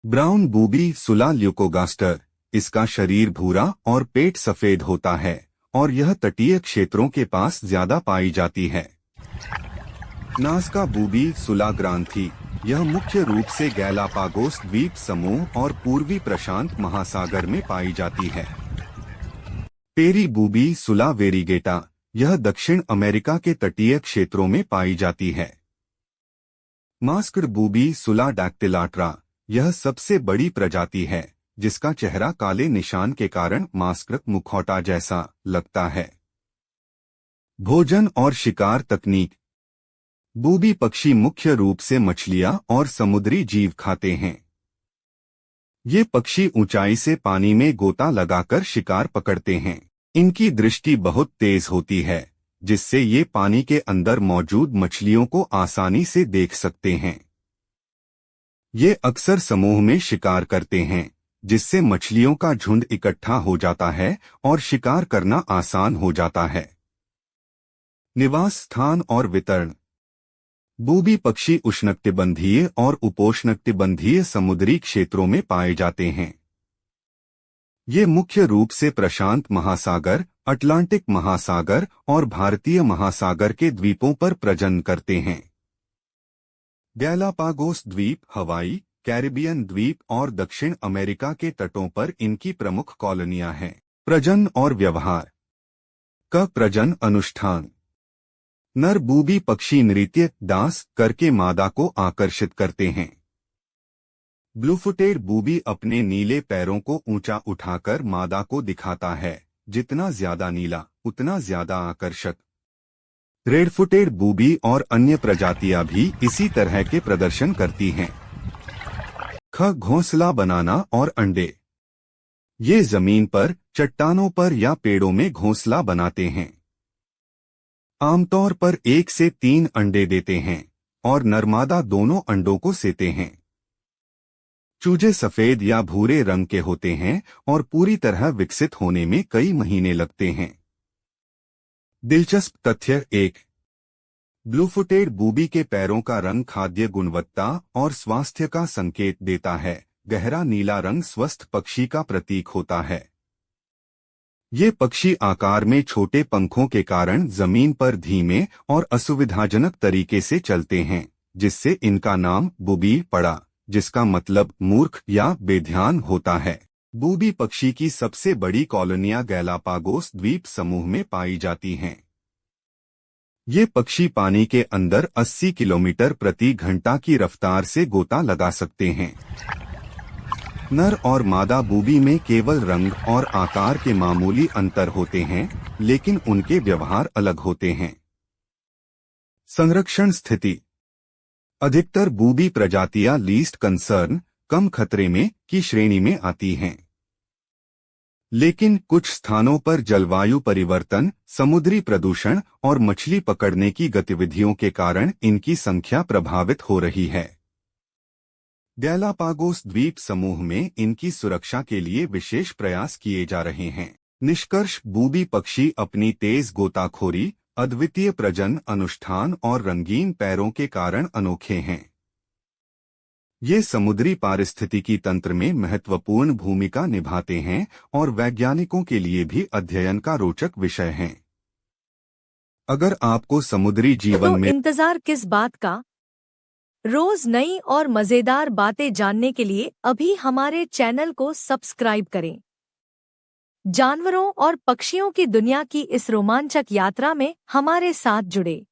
Brown booby सुला ल्यूकोगास्टर। इसका शरीर भूरा और पेट सफेद होता है और यह तटीय क्षेत्रों के पास ज्यादा पाई जाती है। नाज़का बूबी सुला ग्रांथी। यह मुख्य रूप से गैलापागोस द्वीप समूह और पूर्वी प्रशांत महासागर में पाई जाती है। पेरी बूबी सुला वेरीगेटा। यह दक्षिण अमेरिका के तटीय क्षेत्रों में पाई जाती है। मास्क्ड बूबी सुला डैक्टिलाट्रा। यह सबसे बड़ी प्रजाति है जिसका चेहरा काले निशान के कारण मास्क्ड मुखौटा जैसा लगता है। भोजन और शिकार तकनीक। बूबी पक्षी मुख्य रूप से मछलियां और समुद्री जीव खाते हैं। ये पक्षी ऊंचाई से पानी में गोता लगाकर शिकार पकड़ते हैं। इनकी दृष्टि बहुत तेज होती है जिससे ये पानी के अंदर मौजूद मछलियों को आसानी से देख सकते हैं। ये अक्सर समूह में शिकार करते हैं जिससे मछलियों का झुंड इकट्ठा हो जाता है और शिकार करना आसान हो जाता है। निवास स्थान और वितरण। बूबी पक्षी उष्णकटिबंधीय और उपोष्णकटिबंधीय समुद्री क्षेत्रों में पाए जाते हैं। ये मुख्य रूप से प्रशांत महासागर, अटलांटिक महासागर और भारतीय महासागर के द्वीपों पर प्रजनन करते हैं। गैलापागोस द्वीप, हवाई, कैरिबियन द्वीप और दक्षिण अमेरिका के तटों पर इनकी प्रमुख कॉलोनियां हैं। प्रजनन और व्यवहार। प्रजनन अनुष्ठान। नर बूबी पक्षी नृत्य डांस करके मादा को आकर्षित करते हैं। ब्लूफुटेड बूबी अपने नीले पैरों को ऊंचा उठाकर मादा को दिखाता है। जितना ज्यादा नीला उतना ज्यादा आकर्षक। रेडफुटेड बूबी और अन्य प्रजातियां भी इसी तरह के प्रदर्शन करती हैं। घोंसला बनाना और अंडे। ये जमीन पर, चट्टानों पर या पेड़ों में घोंसला बनाते हैं। आमतौर पर 1 से 3 अंडे देते हैं और नरमादा दोनों अंडों को सेते हैं। चूजे सफेद या भूरे रंग के होते हैं और पूरी तरह विकसित होने में कई महीने लगते हैं। दिलचस्प तथ्य 1। ब्लूफुटेड बूबी के पैरों का रंग खाद्य गुणवत्ता और स्वास्थ्य का संकेत देता है। गहरा नीला रंग स्वस्थ पक्षी का प्रतीक होता है। ये पक्षी आकार में छोटे पंखों के कारण जमीन पर धीमे और असुविधाजनक तरीके से चलते हैं, जिससे इनका नाम बूबी पड़ा, जिसका मतलब मूर्ख या बेध्यान होता है। बूबी पक्षी की सबसे बड़ी कॉलोनियां गैलापागोस द्वीप समूह में पाई जाती हैं। ये पक्षी पानी के अंदर 80 किलोमीटर प्रति घंटा की रफ्तार से गोता लगा सकते हैं। नर और मादा बूबी में केवल रंग और आकार के मामूली अंतर होते हैं, लेकिन उनके व्यवहार अलग होते हैं। संरक्षण स्थिति। अधिकतर बूबी प्रजातियां लीस्ट कंसर्न, कम खतरे में की श्रेणी में आती हैं। लेकिन कुछ स्थानों पर जलवायु परिवर्तन, समुद्री प्रदूषण और मछली पकड़ने की गतिविधियों के कारण इनकी संख्या प्रभावित हो रही है। गैलापागोस द्वीप समूह में इनकी सुरक्षा के लिए विशेष प्रयास किए जा रहे हैं। निष्कर्ष। बूबी पक्षी अपनी तेज गोताखोरी, अद्वितीय प्रजनन अनुष्ठान और रंगीन पैरों के कारण अनोखे हैं। ये समुद्री पारिस्थितिकी तंत्र में महत्वपूर्ण भूमिका निभाते हैं और वैज्ञानिकों के लिए भी अध्ययन का रोचक विषय हैं। अगर आपको समुद्री जीवन में इंतजार किस बात का? रोज नई और मजेदार बातें जानने के लिए अभी हमारे चैनल को सब्सक्राइब करें। जानवरों और पक्षियों की दुनिया की इस रोमांचक यात्रा में हमारे साथ जुड़े।